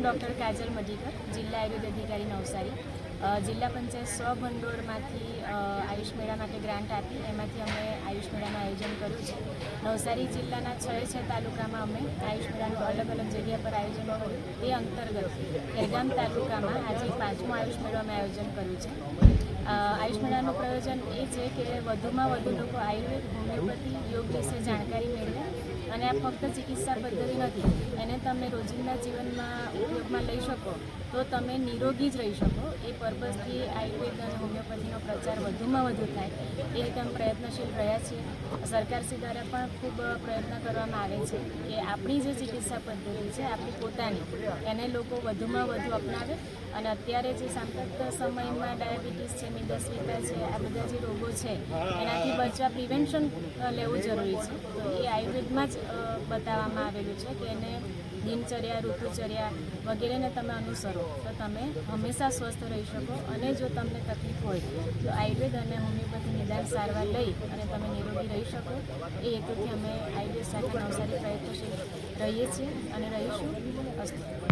Doctor કાજલ મજીકર, જિલ્લા આયુર્વેદ અધિકારી નવસારી. જિલ્લા પંચાયત સ્વભંડોળમાંથી આયુષ મેળા માટે ગ્રાન્ટ આપી, એમાંથી અમે આયુષ મેળાનું આયોજન કર્યું છે. નવસારી જિલ્લાના 6 તાલુકામાં અમે આયુષ મેળાનું અલગ અલગ જગ્યા પર આયોજન કર્યું. તે અંતર્ગત ખેરગામ તાલુકામાં આજે 5મો આયુષ મેળો અમે આયોજન કર્યું છે. આયુષ મેળાનું પ્રયોજન એ છે કે વધુમાં વધુ લોકો આયુર્વેદ, હોમિયોપેથી, યોગ વિશે જાણકારી મેળવે. અને આ ફક્ત ચિકિત્સા પદ્ધતિ નથી, એને તમે રોજિંદા જીવનમાં ઉપયોગમાં લઈ શકો તો તમે નિરોગી જ રહી શકો. એ પર્પઝથી આયુર્વેદ અને હોમિયોપેથીનો પ્રચાર વધુમાં વધુ થાય એ રીતે અમે પ્રયત્નશીલ રહ્યા છીએ. સરકારશ્રી દ્વારા પણ ખૂબ પ્રયત્ન કરવામાં આવે છે કે આપણી જે ચિકિત્સા પદ્ધતિ છે, આપણી પોતાની, એને લોકો વધુમાં વધુ અપનાવે. અને અત્યારે જે સાંપ્રત સમયમાં ડાયાબિટીસ છે, મેદસ્વીતા છે, આ બધા જે રોગો છે એનાથી બચવા પ્રિવેન્શન લેવું જરૂરી છે. તો એ આયુર્વેદમાં જ બતાવવામાં આવેલું છે કે એને દિનચર્યા, ઋતુચર્યા વગેરેને તમે અનુસરો તો તમે હંમેશા સ્વસ્થ રહી શકો. અને જો તમને તકલીફ હોય તો આયુર્વેદ અને હોમિયોપેથી નિદાન સારવાર લઈ અને તમે નિરોગી રહી શકો. એ હેતુથી અમે આયુર્વેદ શાખા નવસારી પ્રયત્નશીલ રહીએ છીએ અને રહીશું.